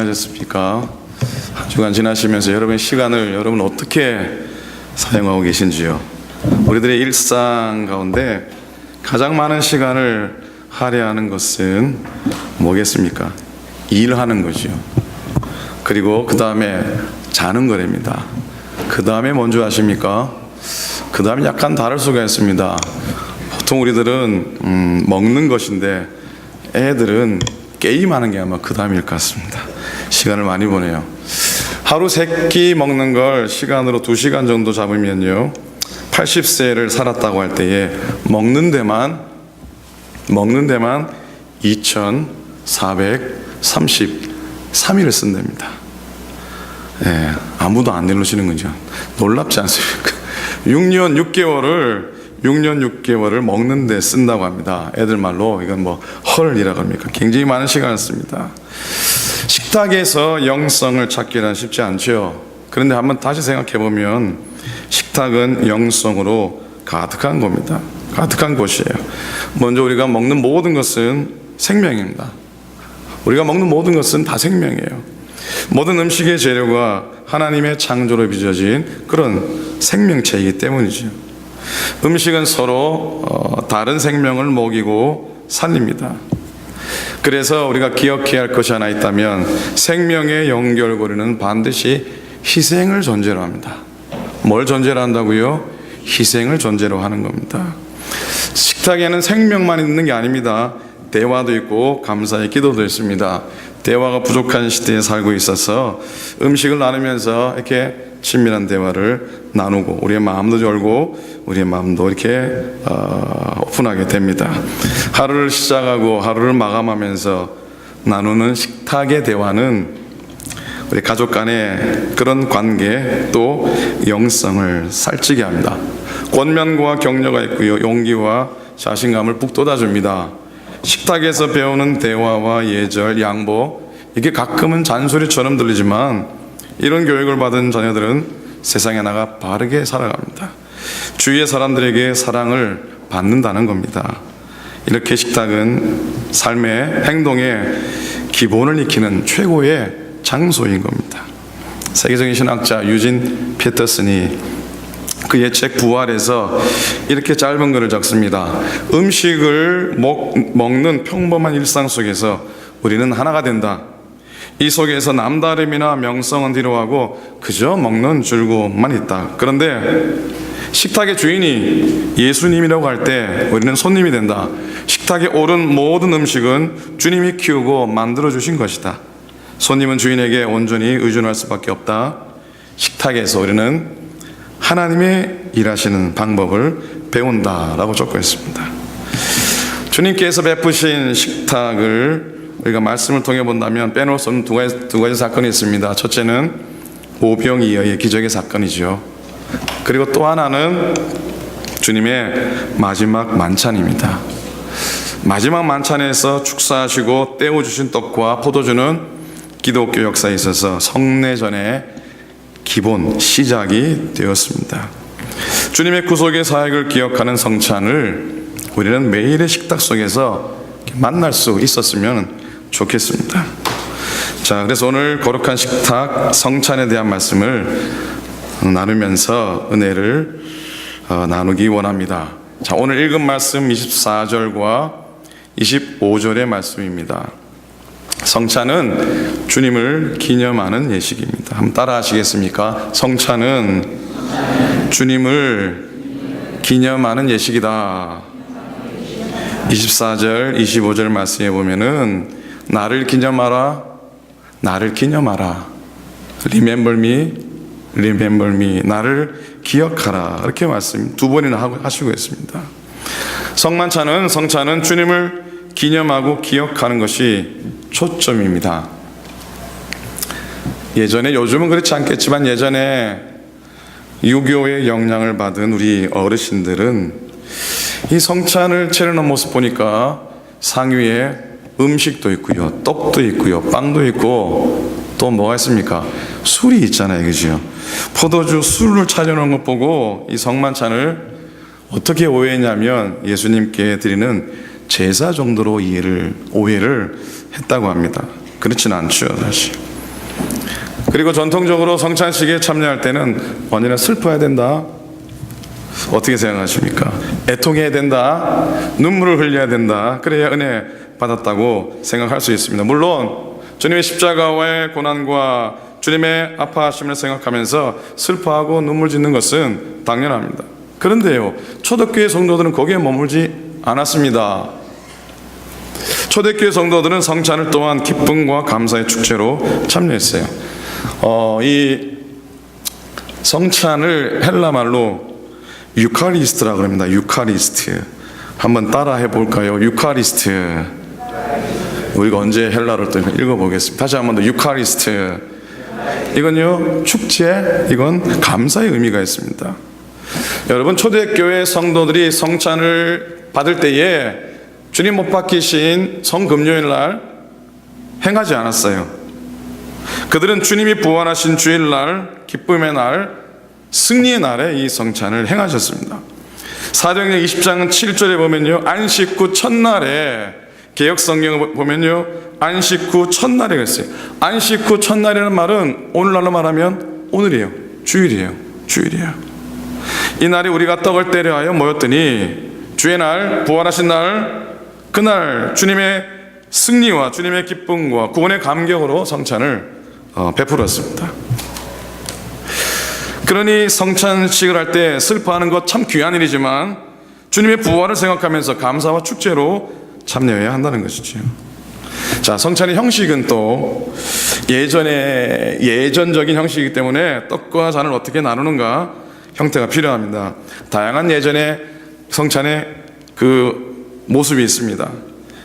하셨습니까? 한 주간 지나시면서 여러분의 시간을 여러분 어떻게 사용하고 계신지요? 우리들의 일상 가운데 가장 많은 시간을 할애하는 것은 뭐겠습니까? 일하는 거죠. 그리고 그 다음에 자는 거랍니다. 그 다음에 뭔지 아십니까? 그 다음에 약간 다를 수가 있습니다. 보통 우리들은 먹는 것인데 애들은 게임하는 게 아마 그 다음일 것 같습니다. 시간을 많이 보내요. 하루 3끼 먹는 걸 시간으로 2시간 정도 잡으면요 80세를 살았다고 할 때에 먹는 데만 2433일을 쓴답니다. 예, 아무도 안 내놓으시는 거죠. 놀랍지 않습니까? 6년 6개월을 먹는 데 쓴다고 합니다. 애들 말로 이건 뭐 헐이라고 합니까? 굉장히 많은 시간을 씁니다. 식탁에서 영성을 찾기란 쉽지 않죠. 그런데 한번 다시 생각해 보면 식탁은 영성으로 가득한 겁니다. 가득한 곳이에요. 먼저 우리가 먹는 모든 것은 생명입니다. 우리가 먹는 모든 것은 다 생명이에요. 모든 음식의 재료가 하나님의 창조로 빚어진 그런 생명체이기 때문이죠. 음식은 서로 다른 생명을 먹이고 살립니다. 그래서 우리가 기억해야 할 것이 하나 있다면 생명의 연결고리는 반드시 희생을 전제로 합니다. 뭘 전제로 한다고요? 희생을 전제로 하는 겁니다. 식탁에는 생명만 있는 게 아닙니다. 대화도 있고 감사의 기도도 있습니다. 대화가 부족한 시대에 살고 있어서 음식을 나누면서 이렇게 친밀한 대화를 나누고 우리의 마음도 열고 우리의 마음도 이렇게 오픈하게 됩니다. 하루를 시작하고 하루를 마감하면서 나누는 식탁의 대화는 우리 가족 간의 그런 관계 또 영성을 살찌게 합니다. 권면과 격려가 있고요, 용기와 자신감을 북돋아줍니다. 식탁에서 배우는 대화와 예절, 양보, 이게 가끔은 잔소리처럼 들리지만 이런 교육을 받은 자녀들은 세상에 나가 바르게 살아갑니다. 주위의 사람들에게 사랑을 받는다는 겁니다. 이렇게 식탁은 삶의 행동의 기본을 익히는 최고의 장소인 겁니다. 세계적인 신학자 유진 피터슨이 그의 책 부활에서 이렇게 짧은 글을 적습니다. 음식을 먹는 평범한 일상 속에서 우리는 하나가 된다. 이 속에서 남다름이나 명성은 뒤로하고 그저 먹는 즐거움만 있다. 그런데 식탁의 주인이 예수님이라고 할 때 우리는 손님이 된다. 식탁에 오른 모든 음식은 주님이 키우고 만들어주신 것이다. 손님은 주인에게 온전히 의존할 수밖에 없다. 식탁에서 우리는 하나님의 일하시는 방법을 배운다라고 적고 있습니다. 주님께서 베푸신 식탁을 우리가 말씀을 통해 본다면 빼놓을 수 없는 두 가지 사건이 있습니다. 첫째는 오병이어의 기적의 사건이죠. 그리고 또 하나는 주님의 마지막 만찬입니다. 마지막 만찬에서 축사하시고 떼어주신 떡과 포도주는 기독교 역사에 있어서 성례전의 기본 시작이 되었습니다. 주님의 구속의 사역을 기억하는 성찬을 우리는 매일의 식탁 속에서 만날 수 있었으면 좋겠습니다. 자, 그래서 오늘 거룩한 식탁 성찬에 대한 말씀을 나누면서 은혜를 나누기 원합니다. 자, 오늘 읽은 말씀 24절과 25절의 말씀입니다. 성찬은 주님을 기념하는 예식입니다. 한번 따라 하시겠습니까? 성찬은 주님을 기념하는 예식이다. 24절, 25절 말씀에 보면은 나를 기념하라, 나를 기념하라. Remember me, remember me. 나를 기억하라. 이렇게 말씀 두 번이나 하시고 있습니다. 성찬은 주님을 기념하고 기억하는 것이 초점입니다. 요즘은 그렇지 않겠지만 예전에 유교의 영향을 받은 우리 어르신들은 이 성찬을 차리는 모습 보니까 상위에 음식도 있고요, 떡도 있고요, 빵도 있고 또 뭐가 있습니까? 술이 있잖아요, 그죠? 포도주, 술을 차려놓은 것 보고 이 성만찬을 어떻게 오해했냐면 예수님께 드리는 제사 정도로 오해를 했다고 합니다. 그렇지는 않죠, 사실. 그리고 전통적으로 성찬식에 참여할 때는 언제나 슬퍼야 된다. 어떻게 생각하십니까? 애통해야 된다. 눈물을 흘려야 된다. 그래야 은혜 받았다고 생각할 수 있습니다. 물론 주님의 십자가와의 고난과 주님의 아파하심을 생각하면서 슬퍼하고 눈물 짓는 것은 당연합니다. 그런데요, 초대교회 성도들은 거기에 머물지 않았습니다. 초대교회 성도들은 성찬을 또한 기쁨과 감사의 축제로 참여했어요. 이 성찬을 헬라 말로 유카리스트라고 합니다. 유카리스트. 한번 따라 해볼까요? 유카리스트. 우리가 언제 헬라를 또 읽어보겠습니다. 다시 한번 더. 유카리스트. 이건요, 축제, 이건 감사의 의미가 있습니다. 여러분, 초대교회 성도들이 성찬을 받을 때에 주님 못 박히신 성금요일 날 행하지 않았어요. 그들은 주님이 부활하신 주일날, 기쁨의 날, 승리의 날에 이 성찬을 행하셨습니다. 사도행전 20장 7절에 보면요, 안식 후 첫날에, 개역 성경을 보면요, 안식 후 첫날에 그랬어요. 안식 후 첫날이라는 말은 오늘날로 말하면 오늘이에요. 주일이에요. 주일이에요. 이 날에 우리가 떡을 떼려 하여 모였더니 주의 날, 부활하신 날, 그날 주님의 승리와 주님의 기쁨과 구원의 감격으로 성찬을 베풀었습니다. 그러니 성찬식을 할 때 슬퍼하는 것 참 귀한 일이지만 주님의 부활을 생각하면서 감사와 축제로 참여해야 한다는 것이죠. 자, 성찬의 형식은 또 예전적인 형식이기 때문에 떡과 잔을 어떻게 나누는가 형태가 필요합니다. 다양한 예전의 성찬의 그 모습이 있습니다.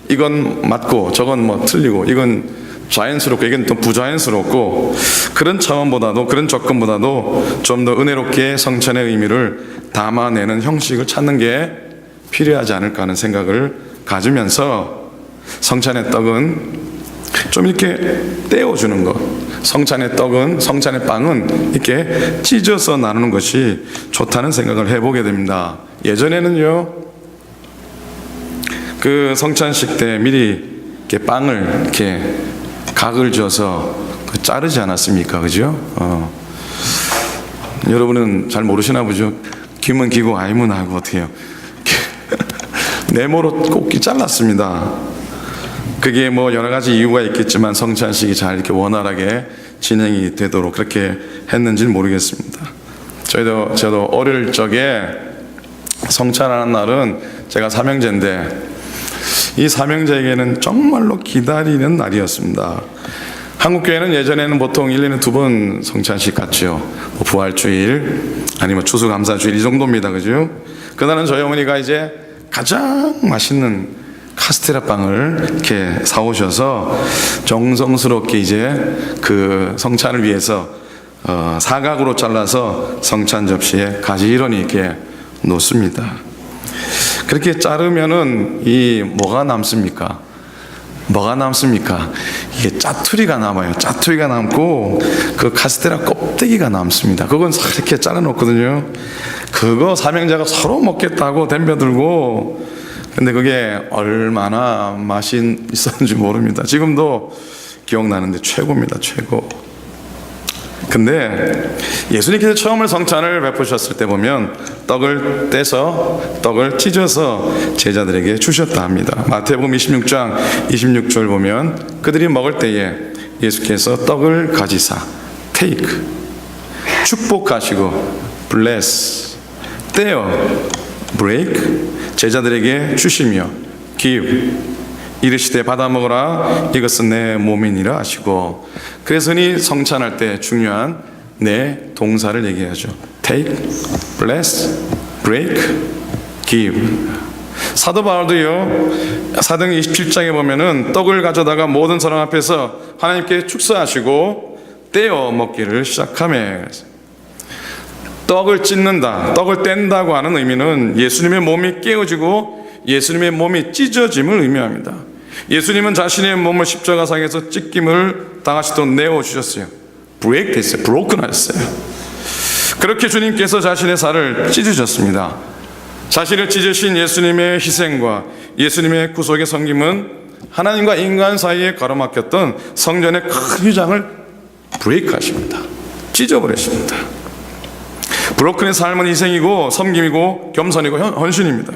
이건 맞고 저건 뭐 틀리고, 이건 자연스럽고 이건 또 부자연스럽고, 그런 차원보다도, 그런 접근보다도 좀 더 은혜롭게 성찬의 의미를 담아내는 형식을 찾는 게 필요하지 않을까 하는 생각을 가지면서 성찬의 떡은 좀 이렇게 떼어주는 것, 성찬의 떡은, 성찬의 빵은 이렇게 찢어서 나누는 것이 좋다는 생각을 해보게 됩니다. 예전에는요, 그 성찬식 때 미리 이렇게 빵을 이렇게 각을 줘서 자르지 않았습니까? 그죠? 여러분은 잘 모르시나 보죠? 귀면 귀고 아이면 아이고 어떻게 해요? 네모로 꼭 잘랐습니다. 그게 뭐 여러 가지 이유가 있겠지만 성찬식이 잘 이렇게 원활하게 진행이 되도록 그렇게 했는지는 모르겠습니다. 저도 어릴 적에 성찬하는 날은 제가 삼형제인데, 이 삼형제에게는 정말로 기다리는 날이었습니다. 한국교회는 예전에는 보통 1년에 2번 성찬식 갔죠. 뭐 부활주일 아니면 추수감사주일 이 정도입니다. 그죠? 그날은 저희 어머니가 이제 가장 맛있는 카스테라 빵을 이렇게 사오셔서 정성스럽게 이제 그 성찬을 위해서 사각으로 잘라서 성찬 접시에 가지런히 이렇게 놓습니다. 그렇게 자르면은 이 뭐가 남습니까? 뭐가 남습니까? 이게 짜투리가 남아요. 짜투리가 남고 그 카스테라 껍데기가 남습니다. 그건 이렇게 잘라놓거든요. 그거 삼형제가 서로 먹겠다고 덤벼들고, 근데 그게 얼마나 맛이 있었는지 모릅니다. 지금도 기억나는데 최고입니다. 최고. 근데 예수님께서 처음으로 성찬을 베푸셨을 때 보면 떡을 떼서, 떡을 찢어서 제자들에게 주셨다 합니다. 마태복음 26장 26절 보면 그들이 먹을 때에 예수께서 떡을 가지사 take, 축복하시고 bless, 떼어 break, 제자들에게 주시며 give, 이르시되 받아 먹으라 이것은 내 몸이니라 하시고. 그래서 이 성찬할 때 중요한 네 동사를 얘기하죠. take, bless, break, give. 사도 바울도요, 사도행전 27장에 보면은 떡을 가져다가 모든 사람 앞에서 하나님께 축사하시고 떼어 먹기를 시작하며, 떡을 찢는다, 떡을 뗀다고 하는 의미는 예수님의 몸이 깨어지고 예수님의 몸이 찢어짐을 의미합니다. 예수님은 자신의 몸을 십자가상에서 찢김을 당하시도록 내어주셨어요. 브레이크 됐어요. 브로큰 하셨어요. 그렇게 주님께서 자신의 살을 찢으셨습니다. 자신을 찢으신 예수님의 희생과 예수님의 구속의 섬김은 하나님과 인간 사이에 가로막혔던 성전의 큰 휘장을 브레이크 하십니다. 찢어버리십니다. 브로큰의 삶은 희생이고 섬김이고 겸손이고 헌신입니다.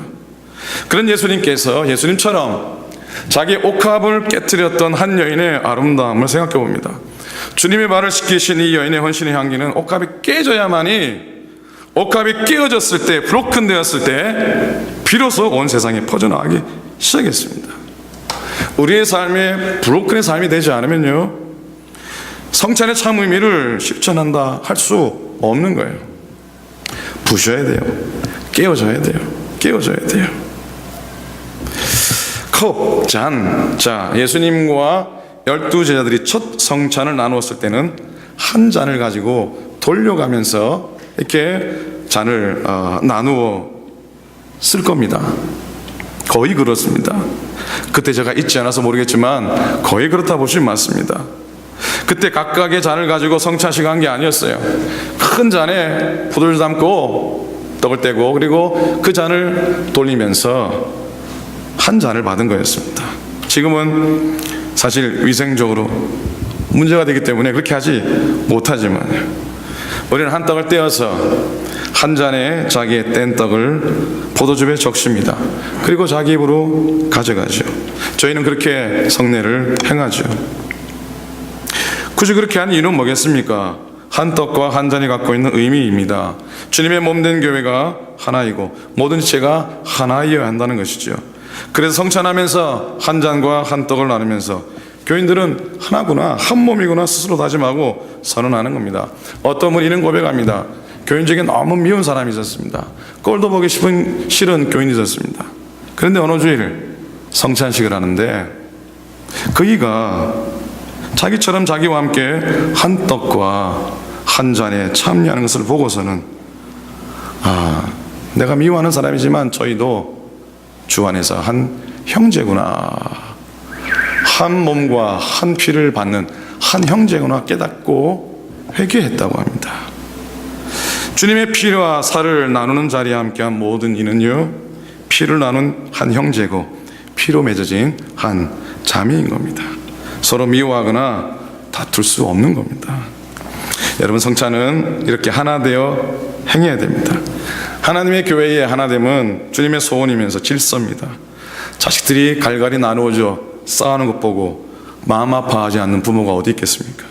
그런 예수님처럼 자기 옥합을 깨뜨렸던 한 여인의 아름다움을 생각해 봅니다. 주님의 말을 지키신 이 여인의 헌신의 향기는 옥합이 깨져야만이, 옥합이 깨어졌을 때, 브로큰 되었을 때 비로소 온 세상에 퍼져나가기 시작했습니다. 우리의 삶에 브로큰의 삶이 되지 않으면요, 성찬의 참 의미를 실천한다 할 수 없는 거예요. 부셔야 돼요. 깨어져야 돼요. 깨어져야 돼요. 컵, 잔. 자, 예수님과 12제자들이 첫 성찬을 나누었을 때는 한 잔을 가지고 돌려가면서 이렇게 잔을 나누어 쓸 겁니다. 거의 그렇습니다. 그때 제가 있지 않아서 모르겠지만 거의 그렇다 보시면 맞습니다. 그때 각각의 잔을 가지고 성찬식 한 게 아니었어요. 큰 잔에 포도를 담고 떡을 떼고 그리고 그 잔을 돌리면서 한 잔을 받은 거였습니다. 지금은 사실 위생적으로 문제가 되기 때문에 그렇게 하지 못하지만 우리는 한 떡을 떼어서 한 잔에 자기의 뗀 떡을 포도즙에 적십니다. 그리고 자기 입으로 가져가죠. 저희는 그렇게 성례를 행하죠. 굳이 그렇게 한 이유는 뭐겠습니까? 한 떡과 한 잔이 갖고 있는 의미입니다. 주님의 몸된 교회가 하나이고 모든 지체가 하나이어야 한다는 것이죠. 그래서 성찬하면서 한 잔과 한 떡을 나누면서 교인들은 하나구나, 한 몸이구나 스스로 다짐하고 선언하는 겁니다. 어떤 분이 이런 고백합니다. 교인 중에 너무 미운 사람이 있었습니다. 꼴도 보기 싫은 교인이 있었습니다. 그런데 어느 주일 성찬식을 하는데 그이가 자기처럼 자기와 함께 한 떡과 한 잔에 참여하는 것을 보고서는 내가 미워하는 사람이지만 저희도 주 안에서 한 형제구나, 한 몸과 한 피를 받는 한 형제구나 깨닫고 회개했다고 합니다. 주님의 피와 살을 나누는 자리에 함께한 모든 이는요, 피를 나눈 한 형제고 피로 맺어진 한 자매인 겁니다. 서로 미워하거나 다툴 수 없는 겁니다. 여러분, 성찬은 이렇게 하나 되어 행해야 됩니다. 하나님의 교회의 하나됨은 주님의 소원이면서 질서입니다. 자식들이 갈갈이 나누어져 싸우는 것 보고 마음 아파하지 않는 부모가 어디 있겠습니까?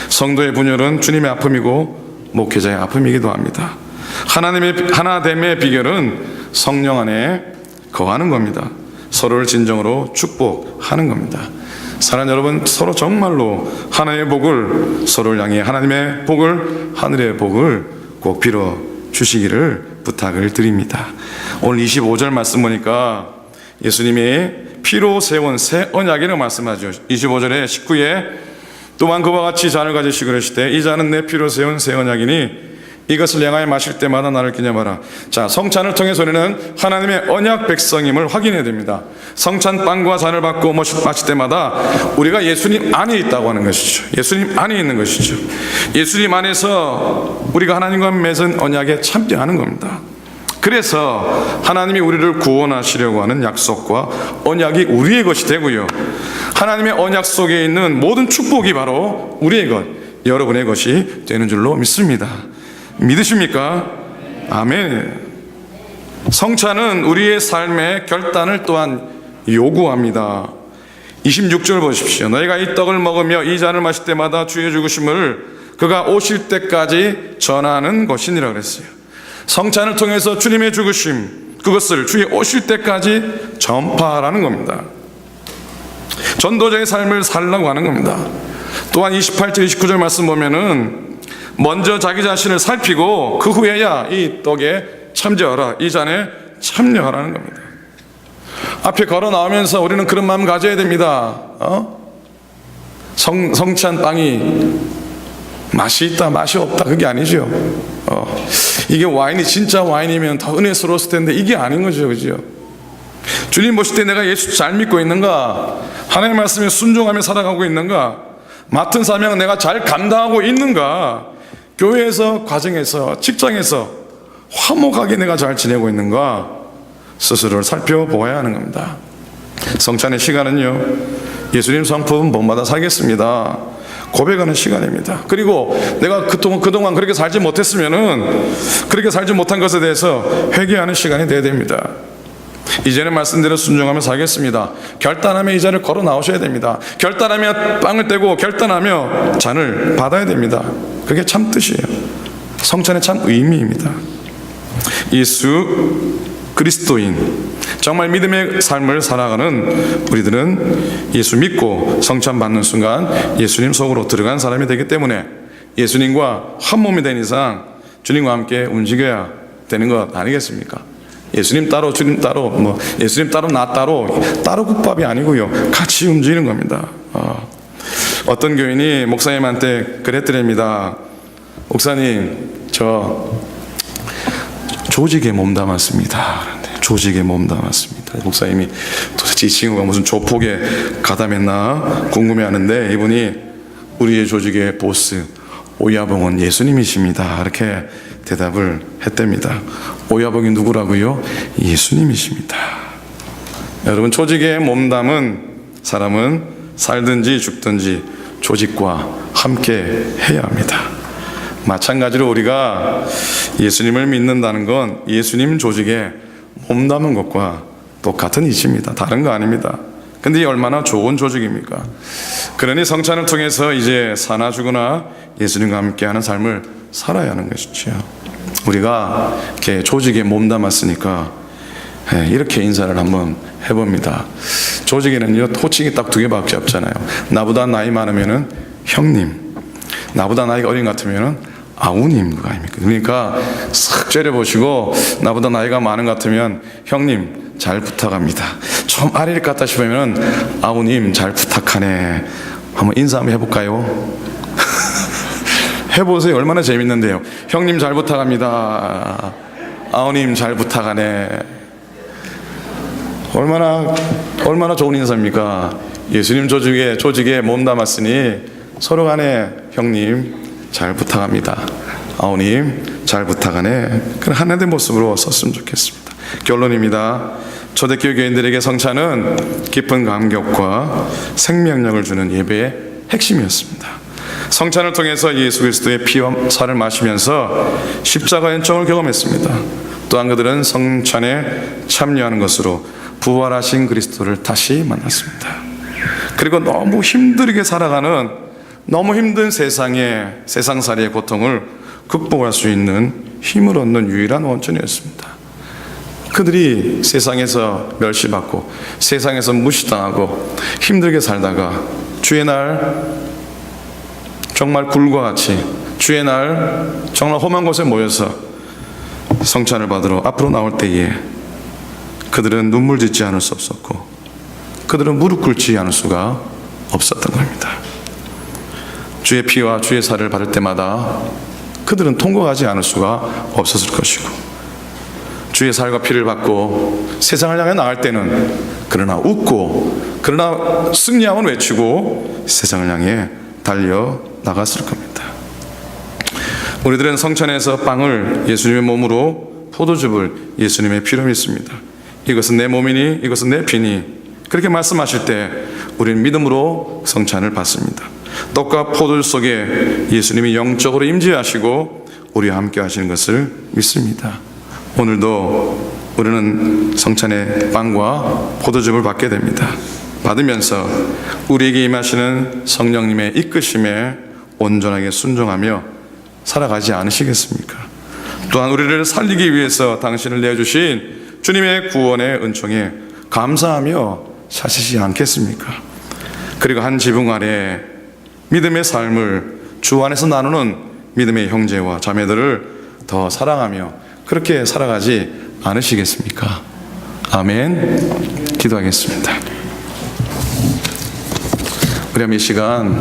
성도의 분열은 주님의 아픔이고 목회자의 아픔이기도 합니다. 하나님의 하나됨의 비결은 성령 안에 거하는 겁니다. 서로를 진정으로 축복하는 겁니다. 사랑하는 여러분, 서로 정말로 하나님의 복을, 서로를 향해 하나님의 복을, 하늘의 복을 꼭 빌어 주시기를 부탁을 드립니다. 오늘 25절 말씀 보니까 예수님이 피로 세운 새 언약이라고 말씀하죠. 25절에 19에 또한 그와 같이 잔을 가지시고 그러시되 이 잔은 내 피로 세운 새 언약이니 이것을 향하여 마실 때마다 나를 기념하라. 자, 성찬을 통해서 우리는 하나님의 언약 백성임을 확인해야 됩니다. 성찬 빵과 잔을 받고 마실 때마다 우리가 예수님 안에 있다고 하는 것이죠. 예수님 안에 있는 것이죠. 예수님 안에서 우리가 하나님과 맺은 언약에 참여하는 겁니다. 그래서 하나님이 우리를 구원하시려고 하는 약속과 언약이 우리의 것이 되고요, 하나님의 언약 속에 있는 모든 축복이 바로 우리의 것, 여러분의 것이 되는 줄로 믿습니다. 믿으십니까? 아멘. 성찬은 우리의 삶의 결단을 또한 요구합니다. 26절 보십시오. 너희가 이 떡을 먹으며 이 잔을 마실 때마다 주의 죽으심을 그가 오실 때까지 전하는 것이니라 그랬어요. 성찬을 통해서 주님의 죽으심, 그것을 주의 오실 때까지 전파하라는 겁니다. 전도자의 삶을 살라고 하는 겁니다. 또한 28절 29절 말씀 보면은 먼저 자기 자신을 살피고 그 후에야 이 떡에 참여하라, 이 잔에 참여하라는 겁니다. 앞에 걸어 나오면서 우리는 그런 마음 가져야 됩니다. 성찬 빵이 맛이 있다 맛이 없다 그게 아니죠. 이게 와인이 진짜 와인이면 더 은혜스러웠을 텐데 이게 아닌 거죠. 그죠? 주님 보실 때 내가 예수 잘 믿고 있는가, 하나님의 말씀에 순종하며 살아가고 있는가, 맡은 사명은 내가 잘 감당하고 있는가, 교회에서, 과정에서, 직장에서 화목하게 내가 잘 지내고 있는가, 스스로를 살펴보아야 하는 겁니다. 성찬의 시간은요, 예수님 성품 본마다 살겠습니다. 고백하는 시간입니다. 그리고 내가 그동안 그렇게 살지 못했으면은 그렇게 살지 못한 것에 대해서 회개하는 시간이 돼야 됩니다. 이제는 말씀대로 순종하며 살겠습니다. 결단하며 이 자리를 걸어 나오셔야 됩니다. 결단하며 빵을 떼고 결단하며 잔을 받아야 됩니다. 그게 참 뜻이에요. 성찬의 참 의미입니다. 예수 그리스도인, 정말 믿음의 삶을 살아가는 우리들은 예수 믿고 성찬 받는 순간 예수님 속으로 들어간 사람이 되기 때문에 예수님과 한 몸이 된 이상 주님과 함께 움직여야 되는 것 아니겠습니까? 예수님 따로 주님 따로 예수님 따로 나 따로 국밥이 아니고요, 같이 움직이는 겁니다. 어떤 교인이 목사님한테 그랬더랍니다. 목사님, 저 조직에 몸담았습니다. 조직에 몸담았습니다. 목사님이 도대체 이 친구가 무슨 조폭에 가담했나 궁금해하는데, 이분이 우리의 조직의 보스 오야봉은 예수님이십니다, 이렇게 대답을 했답니다. 오야봉이 누구라고요? 예수님이십니다. 여러분, 조직에 몸담은 사람은 살든지 죽든지 조직과 함께 해야 합니다. 마찬가지로 우리가 예수님을 믿는다는 건 예수님 조직에 몸담은 것과 똑같은 이치입니다. 다른 거 아닙니다. 근데 이 얼마나 좋은 조직입니까? 그러니 성찬을 통해서 이제 사나 죽으나 예수님과 함께하는 삶을 살아야 하는 것이죠. 우리가 이렇게 조직에 몸담았으니까 이렇게 인사를 한번 해봅니다. 조직에는요, 호칭이 딱 2개밖에 없잖아요. 나보다 나이 많으면은 형님, 나보다 나이가 어린 것 같으면은 아우님, 그거 아닙니까? 그러니까 싹 째려보시고 나보다 나이가 많은 것 같으면 형님 잘 부탁합니다. 좀 아래일 것 같다 싶으면 아우님 잘 부탁하네. 한번 인사 한번 해볼까요? 해보세요. 얼마나 재밌는데요. 형님 잘 부탁합니다. 아우님 잘 부탁하네. 얼마나 좋은 인사입니까? 예수님 조직에 몸담았으니 서로 간에 형님 잘 부탁합니다, 아우님 잘 부탁하네, 그런 하나된 모습으로 썼으면 좋겠습니다. 결론입니다. 초대교회 교인들에게 성찬은 깊은 감격과 생명력을 주는 예배의 핵심이었습니다. 성찬을 통해서 예수 그리스도의 피와 살을 마시면서 십자가 연정을 경험했습니다. 또한 그들은 성찬에 참여하는 것으로 부활하신 그리스도를 다시 만났습니다. 그리고 너무 힘들게 살아가는, 너무 힘든 세상살이의 고통을 극복할 수 있는 힘을 얻는 유일한 원천이었습니다. 그들이 세상에서 멸시받고 세상에서 무시당하고 힘들게 살다가 주의 날 정말 굴과 같이, 주의 날 정말 험한 곳에 모여서 성찬을 받으러 앞으로 나올 때에 그들은 눈물 짓지 않을 수 없었고 그들은 무릎 꿇지 않을 수가 없었던 겁니다. 주의 피와 주의 살을 받을 때마다 그들은 통곡하지 않을 수가 없었을 것이고, 주의 살과 피를 받고 세상을 향해 나갈 때는 그러나 웃고 그러나 승리함은 외치고 세상을 향해 달려 나갔을 겁니다. 우리들은 성찬에서 빵을 예수님의 몸으로, 포도즙을 예수님의 피로 믿습니다. 이것은 내 몸이니 이것은 내 피니, 그렇게 말씀하실 때 우리는 믿음으로 성찬을 받습니다. 떡과 포도주 속에 예수님이 영적으로 임재하시고 우리와 함께 하시는 것을 믿습니다. 오늘도 우리는 성찬의 빵과 포도즙을 받게 됩니다. 받으면서 우리에게 임하시는 성령님의 이끄심에 온전하게 순종하며 살아가지 않으시겠습니까? 또한 우리를 살리기 위해서 당신을 내어주신 주님의 구원의 은총에 감사하며 사시지 않겠습니까? 그리고 한 지붕 아래 믿음의 삶을 주 안에서 나누는 믿음의 형제와 자매들을 더 사랑하며 그렇게 살아가지 않으시겠습니까? 아멘. 기도하겠습니다. 우리 이 시간